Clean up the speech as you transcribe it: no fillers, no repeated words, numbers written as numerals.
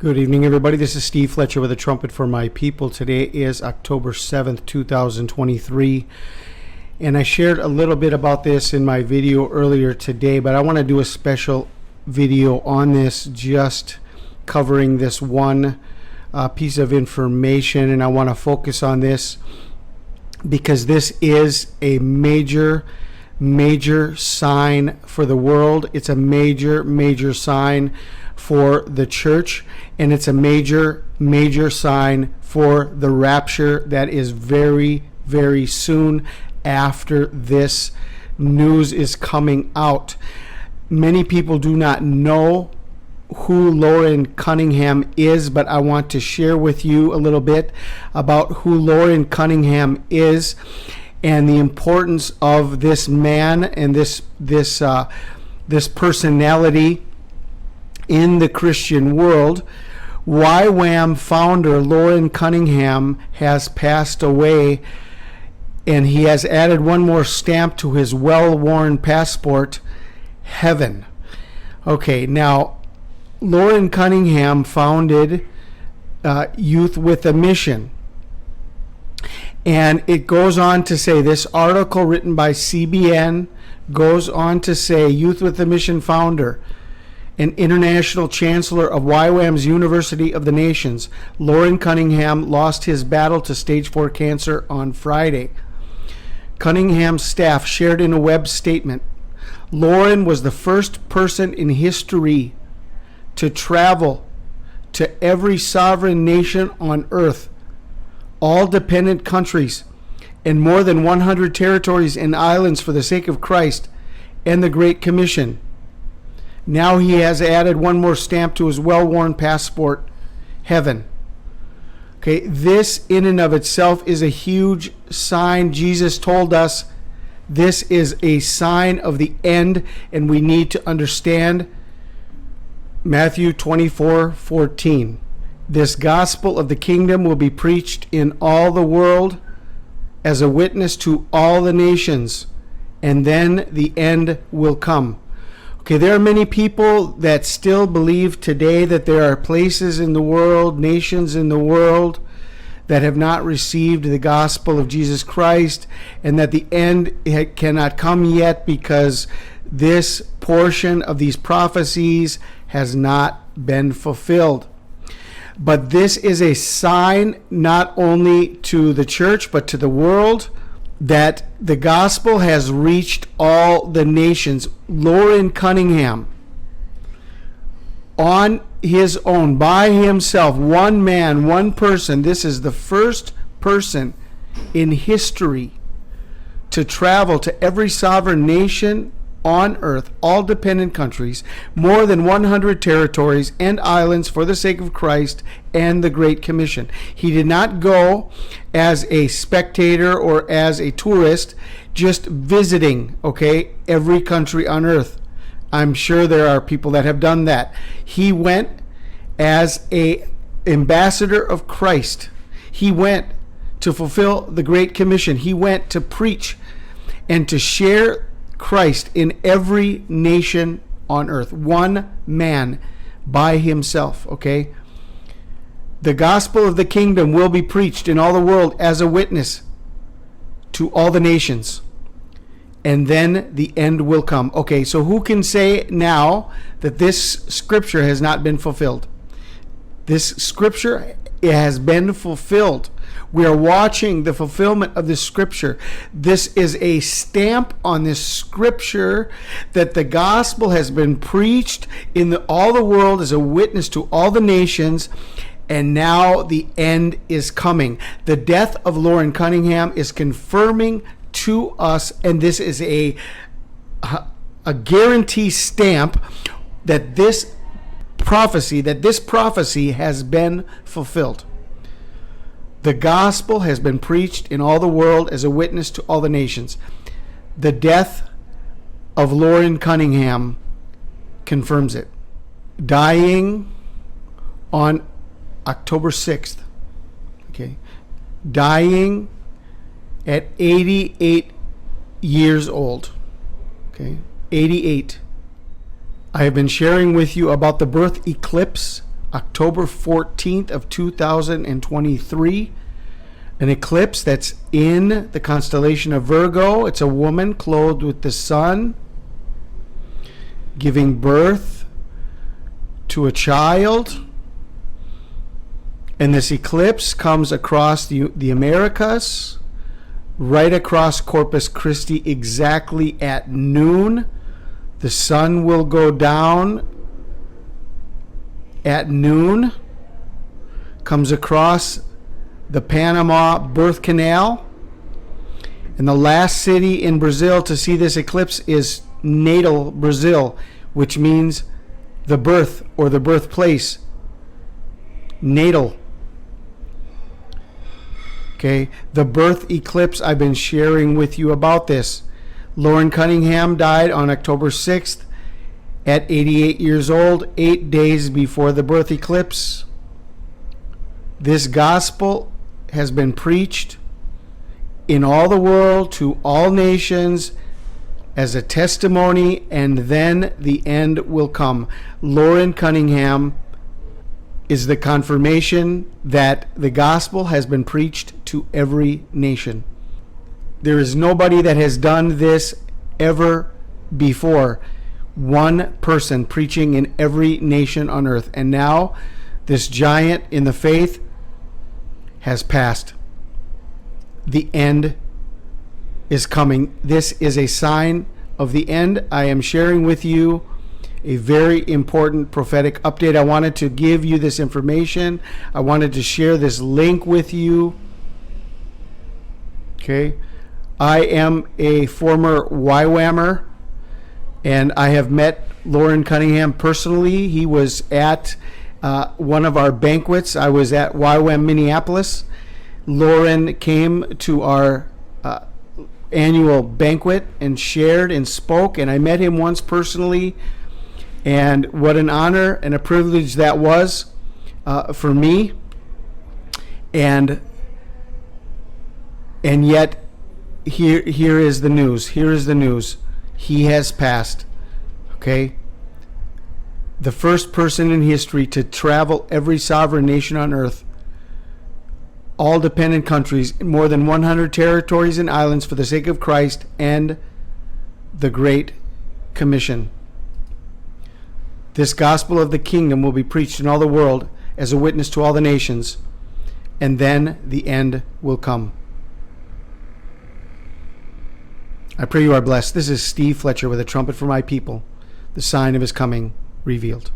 Good evening, everybody. This is Steve Fletcher with a trumpet for my people. Today is October 7th, 2023. And I shared a little bit about this in my video earlier today, but I want to do a special video on this, just covering this one piece of information. And I want to focus on this because this is a major sign for the world. It's a major sign for the church, and it's a major sign for the rapture that is very soon after this news is coming out. Many people do not know who Loren Cunningham is, but I want to share with you a little bit about who Loren Cunningham is and the importance of this man and this personality in the Christian world. YWAM founder Loren Cunningham has passed away, and he has added one more stamp to his well-worn passport: heaven. Okay, now Loren Cunningham founded Youth with a Mission. And it goes on to say, this article written by CBN goes on to say, Youth with a Mission founder and international chancellor of YWAM's University of the Nations, Loren Cunningham, lost his battle to stage 4 cancer on Friday. Cunningham's staff shared in a web statement, Loren was the first person in history to travel to every sovereign nation on earth, all dependent countries, and more than 100 territories and islands for the sake of Christ and the Great Commission. Now he has added one more stamp to his well-worn passport: heaven. Okay, this in and of itself is a huge sign. Jesus told us this is a sign of the end, and we need to understand Matthew 24:14. This gospel of the kingdom will be preached in all the world as a witness to all the nations, and then the end will come. Okay, there are many people that still believe today that there are places in the world, nations in the world, that have not received the gospel of Jesus Christ, and that the end cannot come yet because this portion of these prophecies has not been fulfilled. But this is a sign not only to the church but to the world that the gospel has reached all the nations. Loren Cunningham, on his own, by himself, one man, one person, this is the first person in history to travel to every sovereign nation on earth, all dependent countries, more than 100 territories and islands for the sake of Christ and the Great Commission. He did not go as a spectator or as a tourist, just visiting, every country on earth. I'm sure there are people that have done that. He went as a ambassador of Christ. He went to fulfill the Great Commission. He went to preach and to share Christ in every nation on earth. One man by himself, The gospel of the kingdom will be preached in all the world as a witness to all the nations, and then the end will come. Okay, so who can say now that this scripture has not been fulfilled? This scripture has been fulfilled. We are watching the fulfillment of this scripture. This is a stamp on this scripture that the gospel has been preached in all the world as a witness to all the nations, and now the end is coming. The death of Loren Cunningham is confirming to us, and this is a guarantee stamp that this prophecy has been fulfilled. The gospel has been preached in all the world as a witness to all the nations. The death of Loren Cunningham confirms it. Dying on October 6th. Dying at 88 years old. 88. I have been sharing with you about the birth eclipse October 14th of 2023. An eclipse that's in the constellation of Virgo. It's a woman clothed with the sun, giving birth to a child. And this eclipse comes across the Americas, right across Corpus Christi, exactly at noon. The sun will go down at noon, comes across the Panama Birth Canal. And the last city in Brazil to see this eclipse is Natal, Brazil, which means the birth or the birthplace. Natal. Okay, the birth eclipse, I've been sharing with you about this. Loren Cunningham died on October 6th at 88 years old, 8 days before the birth eclipse. This gospel has been preached in all the world to all nations as a testimony, and then the end will come. Loren Cunningham is the confirmation that the gospel has been preached to every nation. There is nobody that has done this ever before. One person preaching in every nation on earth. And now this giant in the faith has passed. The end is coming. This is a sign of the end. I am sharing with you a very important prophetic update. I wanted to give you this information. I wanted to share this link with you. Okay. I am a former YWAMer, and I have met Loren Cunningham personally. He was at one of our banquets. I was at YWAM Minneapolis. Loren came to our annual banquet and shared and spoke, and I met him once personally. And what an honor and a privilege that was for me. And yet, here is the news. Here is the news. He has passed. Okay? The first person in history to travel every sovereign nation on earth, all dependent countries, more than 100 territories and islands for the sake of Christ and the Great Commission. This gospel of the kingdom will be preached in all the world as a witness to all the nations, and then the end will come. I pray you are blessed. This is Steve Fletcher with a trumpet for my people, the sign of his coming revealed.